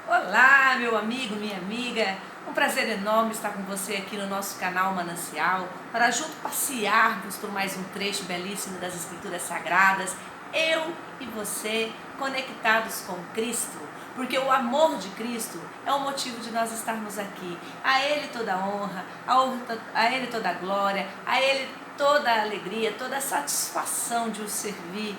Olá, meu amigo, minha amiga, um prazer enorme estar com você aqui no nosso canal Manancial, para junto passearmos por mais um trecho belíssimo das Escrituras Sagradas, eu e você conectados com Cristo, porque o amor de Cristo é o motivo de nós estarmos aqui. A Ele toda a honra, a Ele toda a glória, a Ele toda a alegria, toda a satisfação de o servir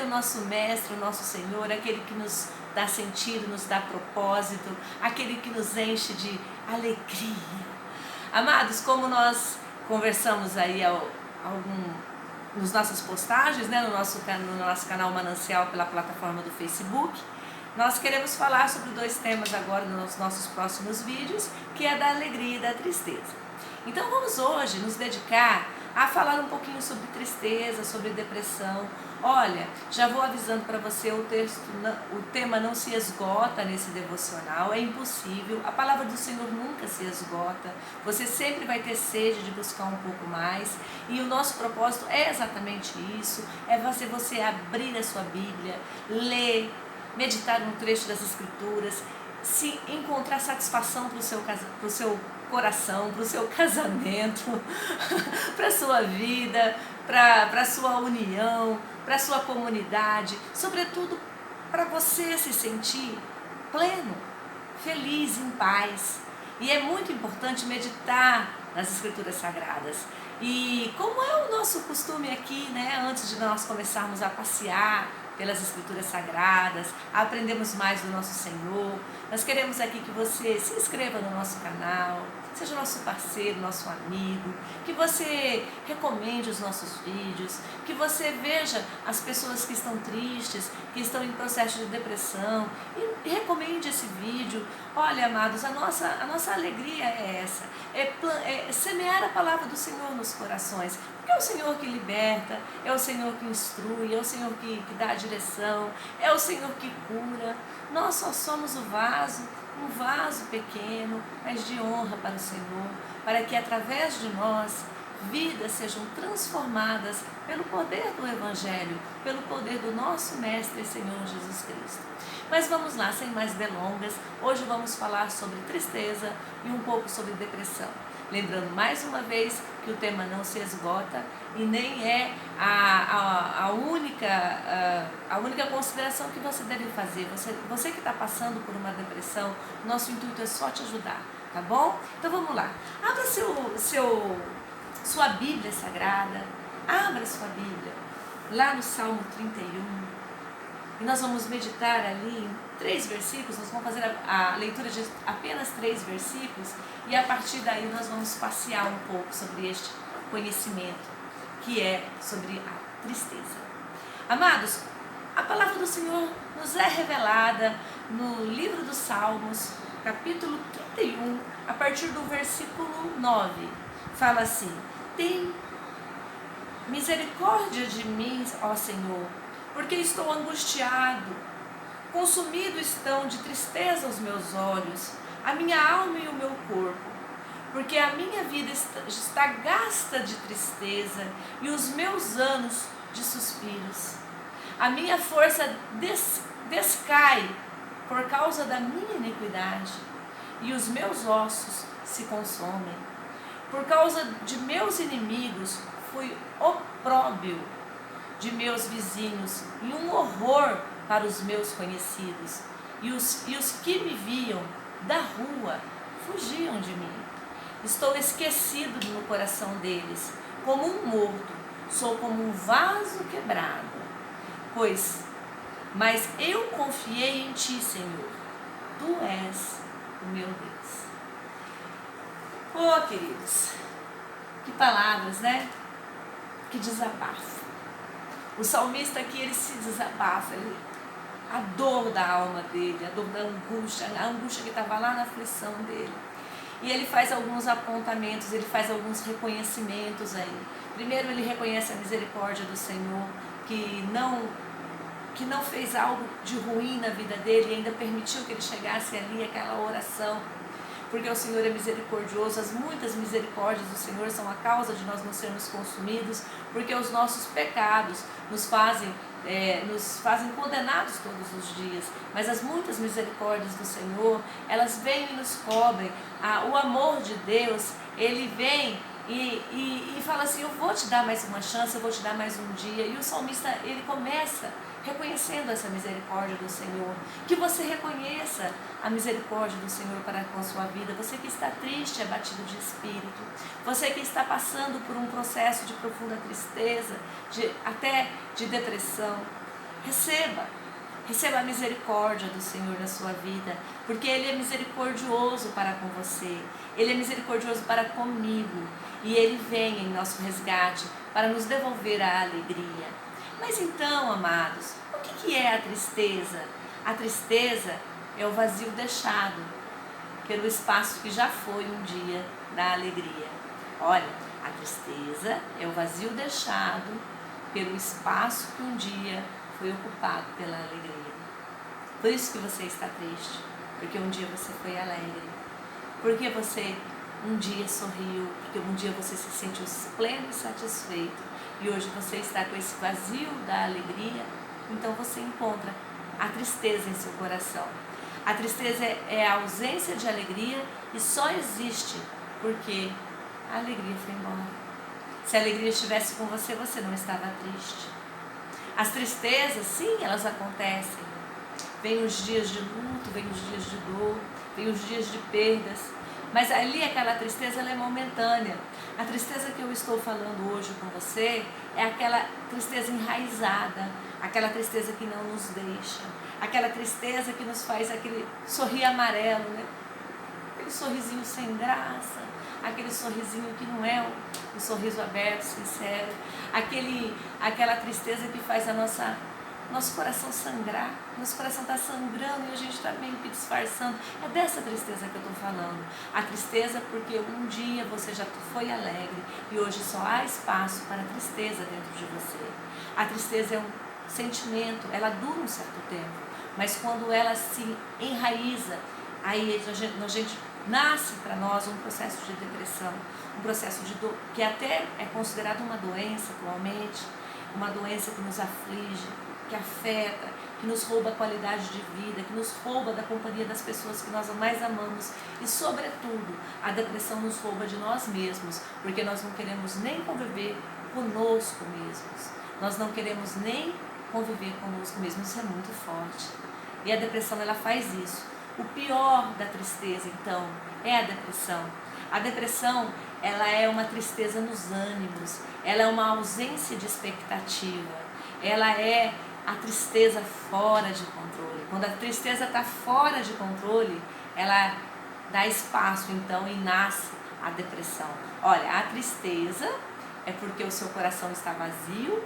o nosso Mestre, o nosso Senhor, aquele que nos dá sentido, nos dá propósito, aquele que nos enche de alegria. Amados, como nós conversamos aí nos nossas postagens, né, no nosso canal Manancial pela plataforma do Facebook, nós queremos falar sobre dois temas agora nos nossos próximos vídeos, que é da alegria e da tristeza. Então vamos hoje nos dedicar a falar um pouquinho sobre tristeza, sobre depressão. Olha, já vou avisando para você, o tema não se esgota nesse devocional, é impossível, a palavra do Senhor nunca se esgota, você sempre vai ter sede de buscar um pouco mais, e o nosso propósito é exatamente isso, é fazer você abrir a sua Bíblia, ler, meditar num trecho das Escrituras, se encontrar satisfação para o seu coração, para o seu casamento, para a sua vida, para a sua união, para a sua comunidade, sobretudo para você se sentir pleno, feliz, em paz. E é muito importante meditar nas Escrituras Sagradas. E como é o nosso costume aqui, né, antes de nós começarmos a passear pelas Escrituras Sagradas, aprendemos mais do nosso Senhor, nós queremos aqui que você se inscreva no nosso canal, seja nosso parceiro, nosso amigo, que você recomende os nossos vídeos, que você veja as pessoas que estão tristes, que estão em processo de depressão e recomende esse vídeo. Olha, amados, a nossa alegria é essa, é semear a palavra do Senhor nos corações, porque é o Senhor que liberta, é o Senhor que instrui, é o Senhor que dá a direção, é o Senhor que cura. Nós só somos um vaso pequeno, mas de honra para o Senhor, para que através de nós vidas sejam transformadas pelo poder do Evangelho, pelo poder do nosso Mestre e Senhor Jesus Cristo. Mas vamos lá, sem mais delongas, hoje vamos falar sobre tristeza e um pouco sobre depressão. Lembrando mais uma vez que o tema não se esgota e nem é a única consideração que você deve fazer. Você que está passando por uma depressão, nosso intuito é só te ajudar, tá bom? Então vamos lá. Abra sua Bíblia Sagrada, abra sua Bíblia lá no Salmo 31 e nós vamos meditar ali em 3 versículos, nós vamos fazer a leitura de apenas 3 versículos e a partir daí nós vamos passear um pouco sobre este conhecimento que é sobre a tristeza. Amados, a palavra do Senhor nos é revelada no livro dos Salmos, capítulo 31, a partir do versículo 9. Fala assim: tem misericórdia de mim, ó Senhor, porque estou angustiado, consumido estão de tristeza os meus olhos, a minha alma e o meu corpo, porque a minha vida está gasta de tristeza e os meus anos de suspiros. A minha força descai por causa da minha iniquidade e os meus ossos se consomem. Por causa de meus inimigos fui opróbio de meus vizinhos e um horror para os meus conhecidos. E os que me viam da rua fugiam de mim. Estou esquecido no coração deles, como um morto, sou como um vaso quebrado. Mas eu confiei em Ti, Senhor, Tu és o meu Deus. Oh, queridos, que palavras, né? Que desabafo. O salmista aqui, ele se desabafa, a dor da alma dele, a dor da angústia, a angústia que estava lá na aflição dele. E ele faz alguns apontamentos, ele faz alguns reconhecimentos aí. Primeiro, ele reconhece a misericórdia do Senhor, que não fez algo de ruim na vida dele e ainda permitiu que ele chegasse ali, aquela oração. Porque o Senhor é misericordioso, as muitas misericórdias do Senhor são a causa de nós não sermos consumidos, porque os nossos pecados nos fazem nos fazem condenados todos os dias, mas as muitas misericórdias do Senhor, elas vêm e nos cobrem. O amor de Deus, ele vem e fala assim, eu vou te dar mais uma chance, eu vou te dar mais um dia. E o salmista, ele começa reconhecendo essa misericórdia do Senhor. Que você reconheça a misericórdia do Senhor para com a sua vida. Você que está triste, abatido de espírito, você que está passando por um processo de profunda tristeza, até de depressão, receba a misericórdia do Senhor na sua vida, porque Ele é misericordioso para com você, Ele é misericordioso para comigo, e Ele vem em nosso resgate para nos devolver a alegria. Mas então, amados, o que é a tristeza? A tristeza é o vazio deixado pelo espaço que já foi um dia da alegria. Olha, a tristeza é o vazio deixado pelo espaço que um dia foi ocupado pela alegria. Por isso que você está triste, porque um dia você foi alegre, porque você um dia sorriu, porque um dia você se sentiu pleno e satisfeito, e hoje você está com esse vazio da alegria. Então você encontra a tristeza em seu coração. A tristeza é a ausência de alegria e só existe porque a alegria foi embora. Se a alegria estivesse com você, você não estava triste. As tristezas, sim, elas acontecem. Vem os dias de luto, vem os dias de dor, vem os dias de perdas. Mas ali aquela tristeza, ela é momentânea. A tristeza que eu estou falando hoje com você é aquela tristeza enraizada, aquela tristeza que não nos deixa, aquela tristeza que nos faz aquele sorrir amarelo, né? Aquele sorrisinho sem graça, aquele sorrisinho que não é um sorriso aberto, sincero, aquela tristeza que faz nosso coração sangrar. Nosso coração está sangrando e a gente está meio que disfarçando. É dessa tristeza que eu estou falando. A tristeza porque um dia você já foi alegre e hoje só há espaço para a tristeza dentro de você. A tristeza é um sentimento, ela dura um certo tempo, mas quando ela se enraiza, aí a gente nasce para nós um processo de depressão, um processo de dor, que até é considerado uma doença atualmente, uma doença que nos aflige, que afeta, que nos rouba a qualidade de vida, que nos rouba da companhia das pessoas que nós mais amamos e, sobretudo, a depressão nos rouba de nós mesmos, porque nós não queremos nem conviver conosco mesmos, nós não queremos nem conviver conosco mesmos. Isso é muito forte e a depressão, ela faz isso. O pior da tristeza, então, é a depressão. A depressão, ela é uma tristeza nos ânimos, ela é uma ausência de expectativa, ela é a tristeza fora de controle. Quando a tristeza está fora de controle, ela dá espaço, então, e nasce a depressão. Olha, a tristeza é porque o seu coração está vazio,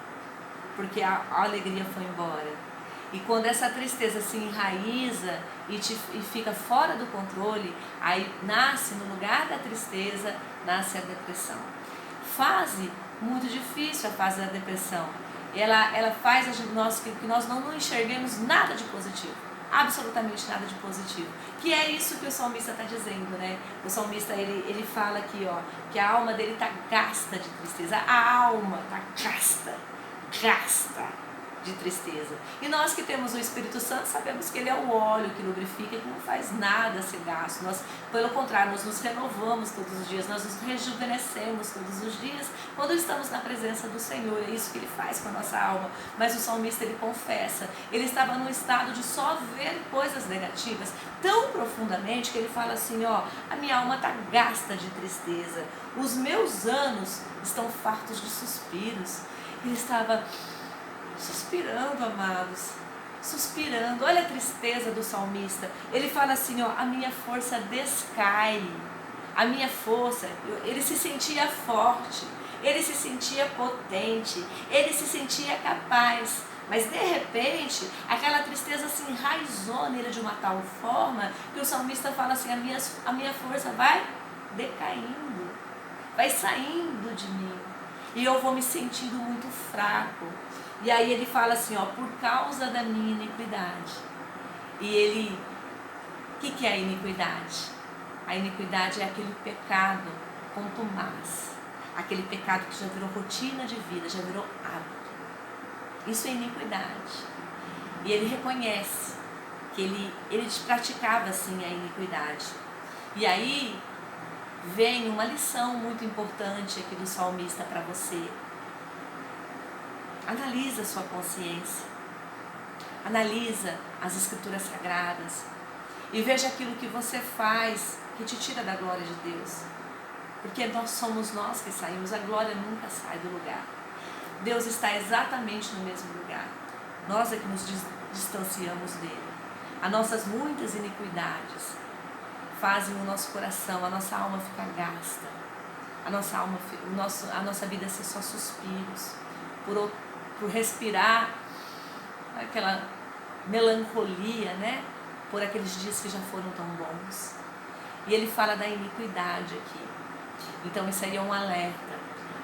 porque a alegria foi embora. E quando essa tristeza se enraiza e fica fora do controle, aí nasce, no lugar da tristeza, nasce a depressão. Fase muito difícil, a fase da depressão. Ela faz que nós não enxerguemos nada de positivo, absolutamente nada de positivo. Que é isso que o salmista está dizendo, né? O salmista, ele fala aqui, ó, que a alma dele está gasta de tristeza. A alma está gasta de tristeza. E nós que temos o Espírito Santo sabemos que ele é o óleo que lubrifica, que não faz nada ser gasto. Nós, pelo contrário, nós nos renovamos todos os dias, nós nos rejuvenescemos todos os dias quando estamos na presença do Senhor. É isso que ele faz com a nossa alma. Mas o salmista, ele confessa, ele estava num estado de só ver coisas negativas tão profundamente que ele fala assim, ó, a minha alma está gasta de tristeza, os meus anos estão fartos de suspiros. Ele estava suspirando, amados, suspirando. Olha a tristeza do salmista. Ele fala assim, ó, a minha força descai, a minha força. Ele se sentia forte, ele se sentia potente, ele se sentia capaz, mas de repente aquela tristeza se enraizou nele de uma tal forma que o salmista fala assim, a minha força vai decaindo, vai saindo de mim e eu vou me sentindo muito fraco. E aí ele fala assim, ó, por causa da minha iniquidade. E o que é a iniquidade? A iniquidade é aquele pecado contumaz, aquele pecado que já virou rotina de vida, já virou hábito. Isso é iniquidade. E ele reconhece que ele praticava assim a iniquidade. E aí vem uma lição muito importante aqui do salmista para você. Analisa a sua consciência. Analisa as escrituras sagradas. E veja aquilo que você faz que te tira da glória de Deus. Porque somos nós que saímos, a glória nunca sai do lugar. Deus está exatamente no mesmo lugar. Nós é que nos distanciamos dele. As nossas muitas iniquidades fazem o nosso coração, a nossa alma ficar gasta. A nossa vida ser só suspiros. Por respirar aquela melancolia, né? Por aqueles dias que já foram tão bons. E ele fala da iniquidade aqui. Então isso aí é um alerta.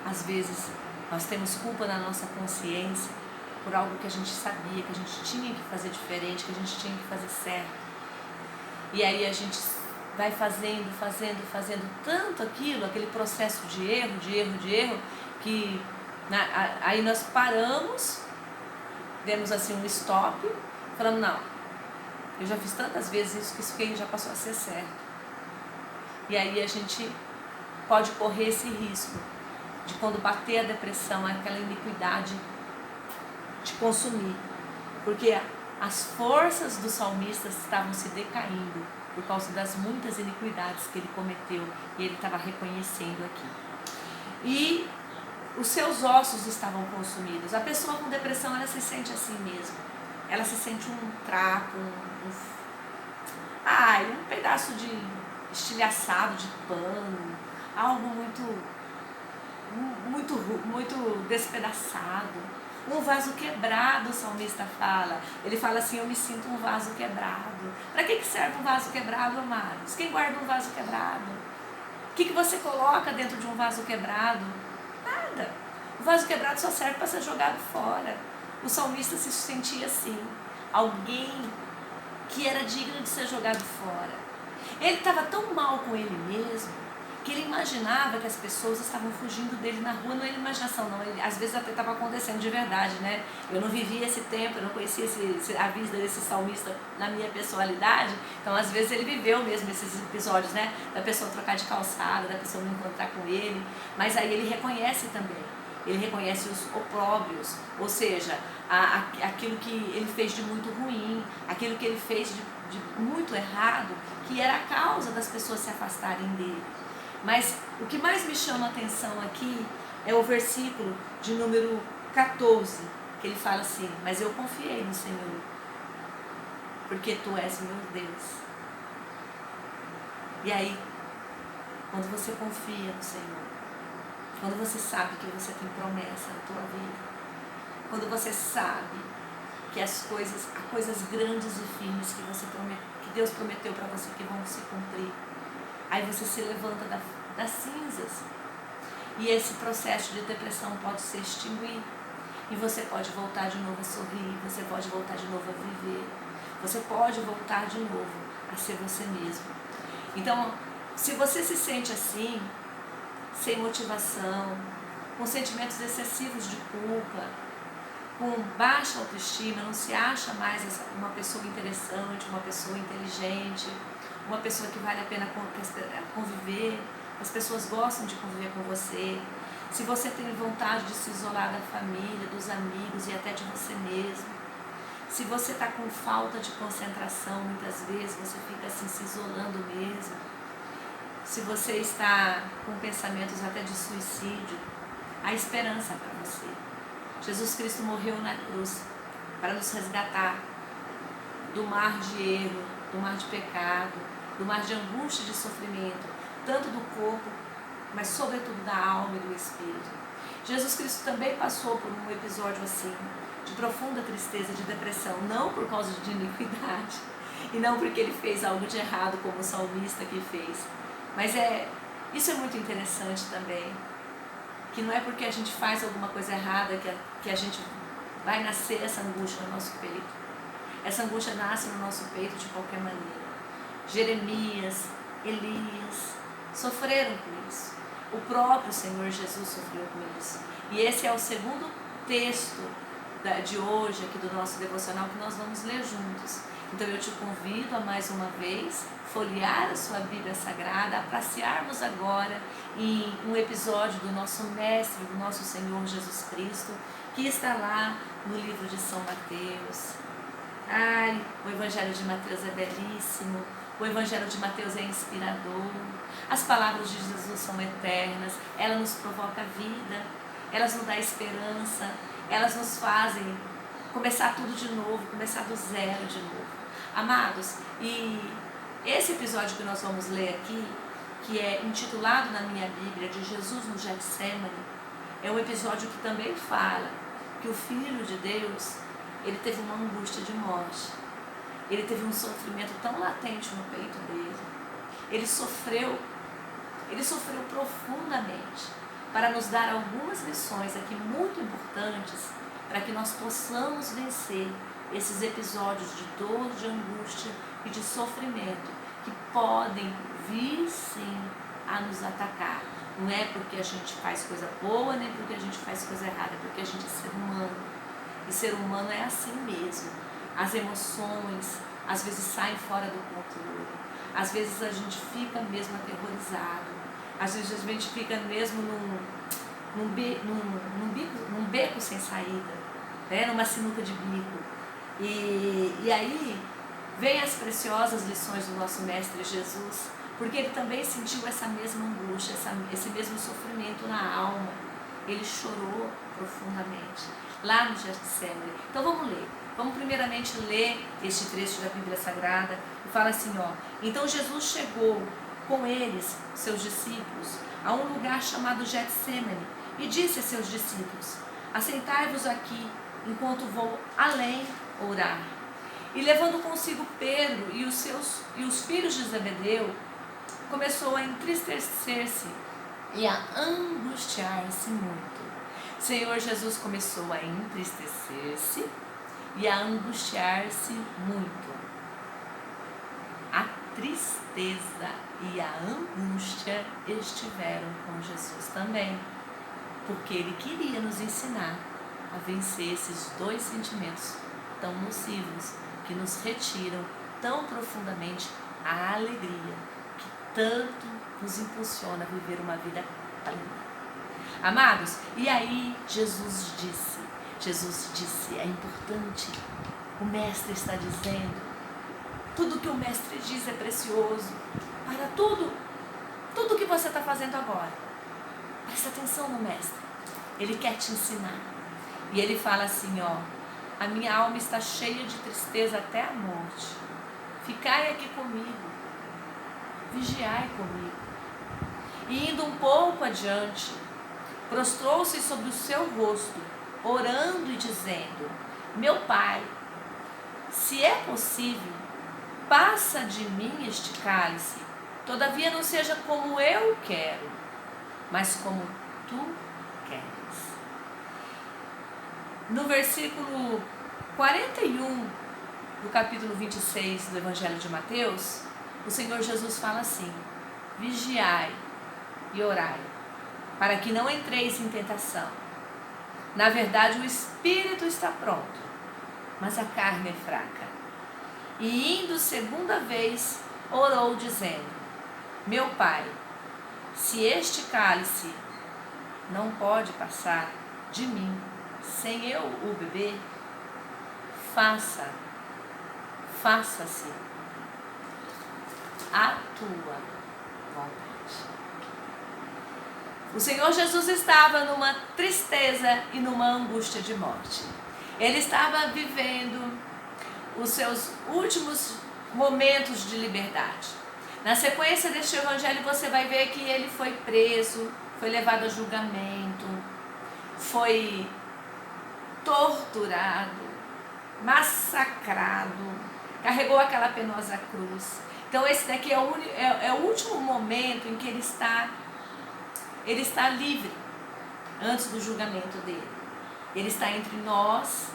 Às vezes nós temos culpa na nossa consciência por algo que a gente sabia, que a gente tinha que fazer diferente, que a gente tinha que fazer certo. E aí a gente vai fazendo tanto aquele processo de erro, que aí nós paramos, demos assim um stop, falando, não, eu já fiz tantas vezes isso que já passou a ser certo. E aí a gente pode correr esse risco de quando bater a depressão, aquela iniquidade te consumir. Porque as forças do salmista estavam se decaindo por causa das muitas iniquidades que ele cometeu e ele estava reconhecendo aqui. E os seus ossos estavam consumidos. A pessoa com depressão, ela se sente assim mesmo. Ela se sente um trapo, um pedaço de estilhaçado de pano, algo muito despedaçado. Um vaso quebrado, o salmista fala. Ele fala assim, eu me sinto um vaso quebrado. Para que serve um vaso quebrado, amados? Quem guarda um vaso quebrado? O que você coloca dentro de um vaso quebrado? Nada. O vaso quebrado só serve para ser jogado fora. O salmista se sentia assim. Alguém que era digno de ser jogado fora. Ele estava tão mal com ele mesmo que ele imaginava que as pessoas estavam fugindo dele na rua. Não é imaginação, não. Ele, às vezes até estava acontecendo de verdade, né? Eu não vivia esse tempo, eu não conhecia a vida desse salmista na minha personalidade. Então, às vezes, ele viveu mesmo esses episódios, né? Da pessoa trocar de calçada, da pessoa não encontrar com ele. Mas aí ele reconhece também. Ele reconhece os opróbrios, ou seja, aquilo que ele fez de muito ruim, aquilo que ele fez de muito errado, que era a causa das pessoas se afastarem dele. Mas o que mais me chama a atenção aqui é o versículo de número 14, que ele fala assim, mas eu confiei no Senhor, porque Tu és meu Deus. E aí, quando você confia no Senhor, quando você sabe que você tem promessa na tua vida, quando você sabe que há coisas grandes e firmes que Deus prometeu para você que vão se cumprir, aí você se levanta das cinzas e esse processo de depressão pode se extinguir e você pode voltar de novo a sorrir, você pode voltar de novo a viver, você pode voltar de novo a ser você mesmo. Então, se você se sente assim, sem motivação, com sentimentos excessivos de culpa, com baixa autoestima, não se acha mais uma pessoa interessante, uma pessoa inteligente, uma pessoa que vale a pena conviver, as pessoas gostam de conviver com você. Se você tem vontade de se isolar da família, dos amigos e até de você mesmo, se você está com falta de concentração, muitas vezes você fica assim se isolando mesmo, se você está com pensamentos até de suicídio, há esperança para você. Jesus Cristo morreu na cruz para nos resgatar do mar de erro, do mar de pecado, do mar de angústia e de sofrimento, tanto do corpo, mas sobretudo da alma e do espírito. Jesus Cristo também passou por um episódio assim, de profunda tristeza, de depressão, não por causa de iniquidade, e não porque ele fez algo de errado, como o salmista que fez, mas isso é muito interessante também, que não é porque a gente faz alguma coisa errada que a gente vai nascer essa angústia no nosso peito. Essa angústia nasce no nosso peito de qualquer maneira. Jeremias, Elias sofreram com isso. O próprio Senhor Jesus sofreu com isso. E esse é o segundo texto de hoje, aqui do nosso devocional, que nós vamos ler juntos. Então eu te convido a mais uma vez folhear a sua Bíblia Sagrada, a passearmos agora em um episódio do nosso Mestre, do nosso Senhor Jesus Cristo, que está lá no livro de São Mateus. Ai, o Evangelho de Mateus é belíssimo, o Evangelho de Mateus é inspirador, as palavras de Jesus são eternas, elas nos provocam a vida, elas nos dão esperança, elas nos fazem começar tudo de novo, começar do zero de novo. Amados, e esse episódio que nós vamos ler aqui, que é intitulado na minha Bíblia de Jesus no Getsemane, é um episódio que também fala que o Filho de Deus, ele teve uma angústia de morte, ele teve um sofrimento tão latente no peito dele, ele sofreu profundamente, para nos dar algumas lições aqui muito importantes, para que nós possamos vencer esses episódios de dor, de angústia e de sofrimento que podem vir sim a nos atacar. Não é porque a gente faz coisa boa, nem porque a gente faz coisa errada, é porque a gente é ser humano. E ser humano é assim mesmo. As emoções às vezes saem fora do controle. Às vezes a gente fica mesmo aterrorizado. Às vezes a gente fica mesmo num beco sem saída, né? Numa sinuca de bico. E aí vem as preciosas lições do nosso Mestre Jesus, porque ele também sentiu essa mesma angústia, esse mesmo sofrimento na alma. Ele chorou profundamente lá no Getsemane. Então vamos ler. Vamos primeiramente ler este trecho da Bíblia Sagrada. E fala assim, ó: então Jesus chegou com eles, seus discípulos, a um lugar chamado Getsemane, e disse a seus discípulos: assentai-vos aqui, enquanto vou além orar. E levando consigo Pedro e os filhos de Zebedeu, começou a entristecer-se e a angustiar-se muito. Senhor Jesus começou a entristecer-se e a angustiar-se muito. A tristeza e a angústia estiveram com Jesus também, porque ele queria nos ensinar a vencer esses dois sentimentos tão nocivos que nos retiram tão profundamente a alegria que tanto nos impulsiona a viver uma vida plena. Amados, e aí Jesus disse, é importante, o Mestre está dizendo, tudo que o Mestre diz é precioso, para tudo que você está fazendo agora, presta atenção no Mestre, ele quer te ensinar, e ele fala assim, ó: a minha alma está cheia de tristeza até a morte, ficai aqui comigo, vigiai comigo. E indo um pouco adiante, prostrou-se sobre o seu rosto, orando e dizendo: meu Pai, se é possível, passa de mim este cálice, todavia não seja como eu quero, mas como tu queres. No versículo 41 do capítulo 26 do Evangelho de Mateus, o Senhor Jesus fala assim: vigiai e orai, para que não entreis em tentação. Na verdade, o espírito está pronto, mas a carne é fraca. E indo segunda vez, orou dizendo: meu Pai, se este cálice não pode passar de mim sem eu o beber, faça-se a tua vontade. O Senhor Jesus estava numa tristeza e numa angústia de morte. Ele estava vivendo os seus últimos momentos de liberdade. Na sequência deste evangelho você vai ver que ele foi preso, foi levado a julgamento, foi torturado, massacrado, carregou aquela penosa cruz. Então esse daqui é o último momento em que ele está livre, antes do julgamento dele. Ele está entre nós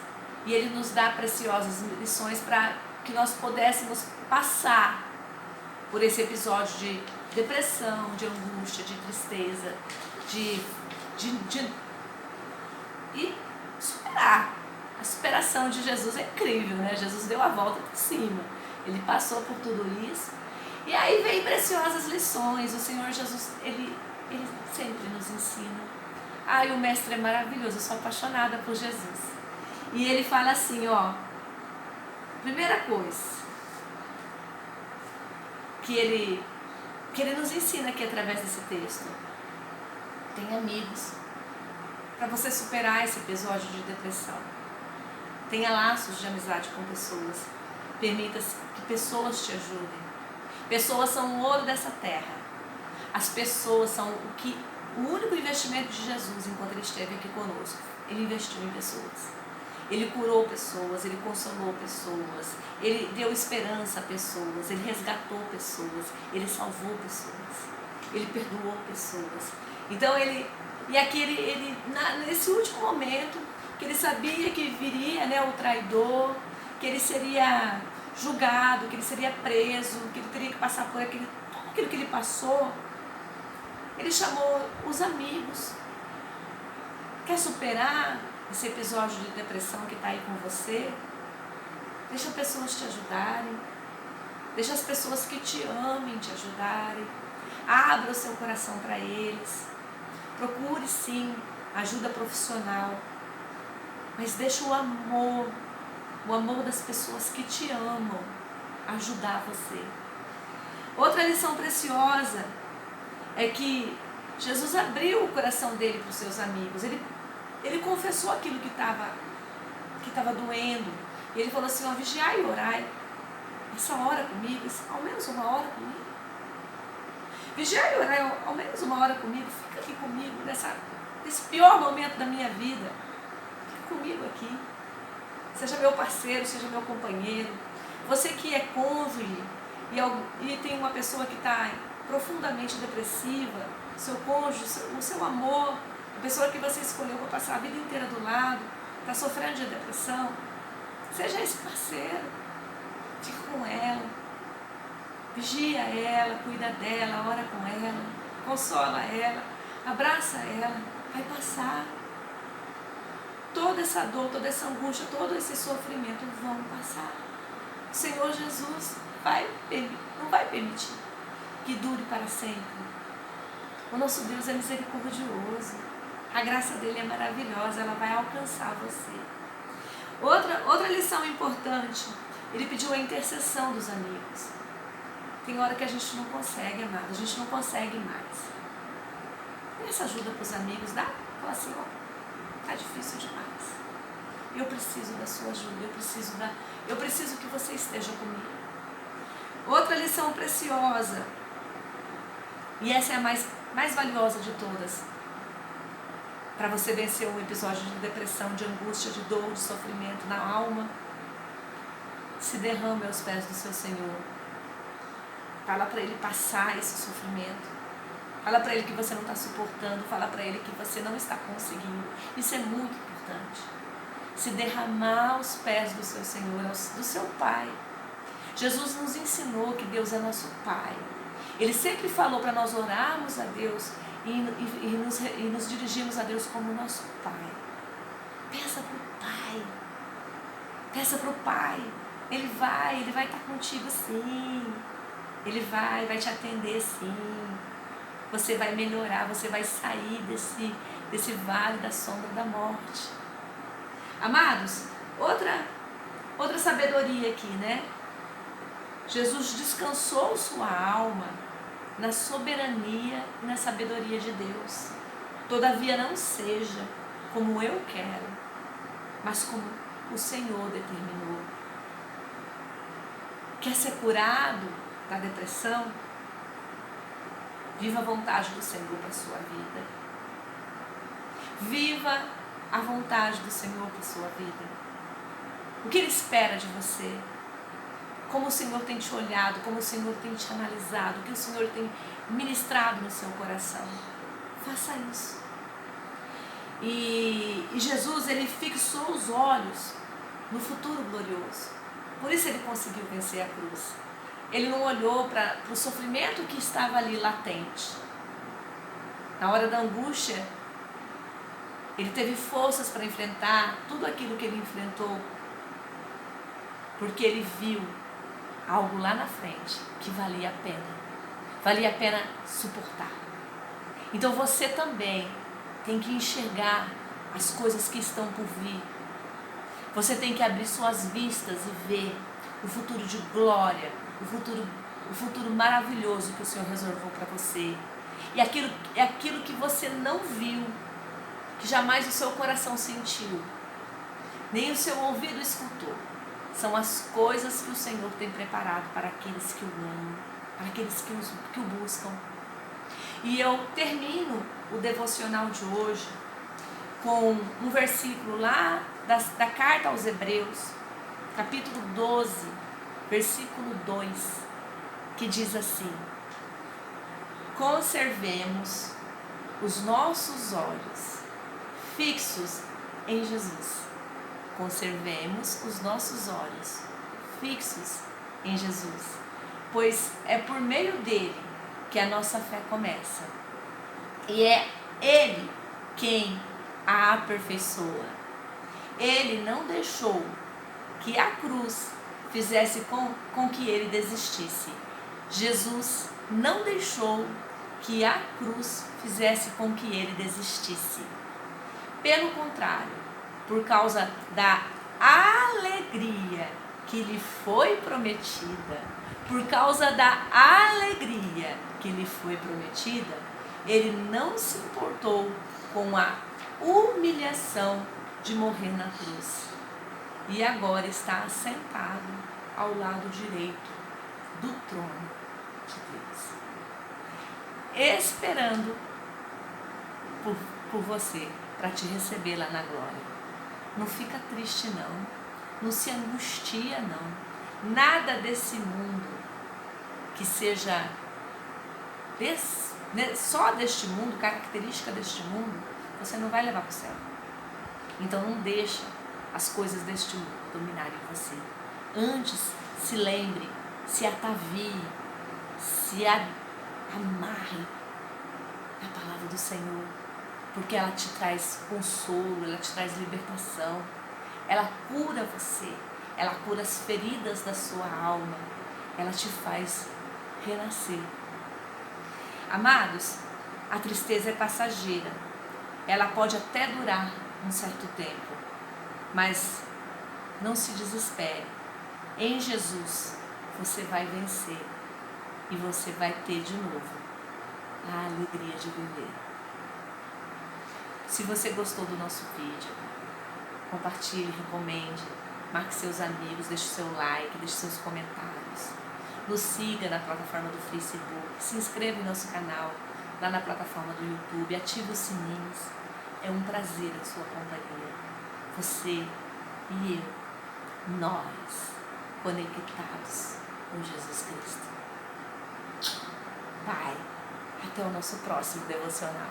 e ele nos dá preciosas lições para que nós pudéssemos passar por esse episódio de depressão, de angústia, de tristeza, e superar A superação de Jesus é incrível, né? Jesus deu a volta por cima. Ele passou por tudo isso. E aí vem preciosas lições. O Senhor Jesus, ele sempre nos ensina. Ai, o mestre é maravilhoso, eu sou apaixonada por Jesus. E ele fala assim, ó, primeira coisa que ele nos ensina aqui através desse texto: tem amigos para você superar esse episódio de depressão. Tenha laços de amizade com pessoas. Permita que pessoas te ajudem. Pessoas são o ouro dessa terra. As pessoas são o único investimento de Jesus enquanto ele esteve aqui conosco. Ele investiu em pessoas. Ele curou pessoas, ele consolou pessoas, ele deu esperança a pessoas, ele resgatou pessoas, ele salvou pessoas, ele perdoou pessoas. Então nesse último momento, que ele sabia que viria, né, o traidor, que ele seria julgado, que ele seria preso, que ele teria que passar por tudo aquilo que ele passou, ele chamou os amigos. Quer superar esse episódio de depressão que está aí com você? Deixa pessoas te ajudarem. Deixa as pessoas que te amem te ajudarem. Abra o seu coração para eles. Procure sim ajuda profissional. Mas deixa o amor das pessoas que te amam ajudar você. Outra lição preciosa é que Jesus abriu o coração dele para os seus amigos. Ele confessou aquilo que estava doendo. E ele falou assim, ó, vigiai e orai. Essa hora comigo, ao menos uma hora comigo. Vigiai e orai ao menos uma hora comigo. Fica aqui comigo nesse pior momento da minha vida. Fica comigo aqui. Seja meu parceiro, seja meu companheiro. Você que é cônjuge e tem uma pessoa que está profundamente depressiva, seu cônjuge, o seu amor, a pessoa que você escolheu para passar a vida inteira do lado, está sofrendo de depressão, seja esse parceiro. Fica com ela, vigia ela, cuida dela, ora com ela, consola ela, abraça ela, vai passar. Toda essa dor, toda essa angústia, todo esse sofrimento vão passar. O Senhor Jesus não vai permitir que dure para sempre. O nosso Deus é misericordioso. A graça dele é maravilhosa, ela vai alcançar você. Outra lição importante, ele pediu a intercessão dos amigos. Tem hora que a gente não consegue, amado, a gente não consegue mais. Peça ajuda para os amigos, fala assim, ó, tá difícil demais. Eu preciso da sua ajuda, eu preciso que você esteja comigo. Outra lição preciosa, e essa é a mais valiosa de todas, para você vencer um episódio de depressão, de angústia, de dor, de sofrimento na alma, se derrame aos pés do seu Senhor. Fala para ele passar esse sofrimento. Fala para ele que você não está suportando. Fala para ele que você não está conseguindo. Isso é muito importante. Se derramar aos pés do seu Senhor, do seu Pai. Jesus nos ensinou que Deus é nosso Pai. Ele sempre falou para nós orarmos a Deus e nos dirigirmos a Deus como nosso Pai. Peça para o Pai. Peça para o Pai. Ele vai estar contigo sim. Ele vai te atender sim. Você vai melhorar, você vai sair desse vale da sombra da morte. Amados, outra sabedoria aqui, né? Jesus descansou sua alma na soberania e na sabedoria de Deus. Todavia não seja como eu quero, mas como o Senhor determinou. Quer ser curado da depressão? Viva a vontade do Senhor para a sua vida. Viva a vontade do Senhor para a sua vida. O que Ele espera de você? Como o Senhor tem te olhado, como o Senhor tem te analisado, o que o Senhor tem ministrado no seu coração. Faça isso. E Jesus, Ele fixou os olhos no futuro glorioso. Por isso Ele conseguiu vencer a cruz. Ele não olhou para o sofrimento que estava ali latente. Na hora da angústia, Ele teve forças para enfrentar tudo aquilo que ele enfrentou, porque ele viu algo lá na frente que valia a pena suportar. Então você também tem que enxergar as coisas que estão por vir. Você tem que abrir suas vistas e ver o futuro de glória, o futuro maravilhoso que o Senhor reservou para você. E aquilo que você não viu, que jamais o seu coração sentiu, nem o seu ouvido escutou, são as coisas que o Senhor tem preparado para aqueles que o amam, para aqueles que o buscam. E eu termino o devocional de hoje com um versículo lá da carta aos Hebreus, capítulo 12, versículo 2, que diz assim: conservemos os nossos olhos fixos em Jesus. Conservemos os nossos olhos fixos em Jesus, pois é por meio dele que a nossa fé começa. E é ele quem a aperfeiçoa. Ele não deixou que a cruz fizesse com que ele desistisse. Jesus não deixou que a cruz fizesse com que ele desistisse. Pelo contrário, por causa da alegria que lhe foi prometida, por causa da alegria que lhe foi prometida, ele não se importou com a humilhação de morrer na cruz. E agora está sentado ao lado direito do trono de Deus, esperando por você, para te receber lá na glória. Não fica triste não se angustia não. Nada desse mundo que seja só deste mundo, característica deste mundo, você não vai levar para o céu. Então não deixa as coisas deste mundo dominarem você. Antes, se lembre, se atavie, se amarre na palavra do Senhor, porque ela te traz consolo, ela te traz libertação, ela cura você, ela cura as feridas da sua alma, ela te faz renascer. Amados, a tristeza é passageira, ela pode até durar um certo tempo, mas não se desespere. Em Jesus você vai vencer e você vai ter de novo a alegria de viver. Se você gostou do nosso vídeo, compartilhe, recomende, marque seus amigos, deixe seu like, deixe seus comentários. Nos siga na plataforma do Facebook, se inscreva em nosso canal lá na plataforma do YouTube, ative os sininhos. É um prazer a sua companhia. Você e eu, nós, conectados com Jesus Cristo. Pai, até o nosso próximo devocional.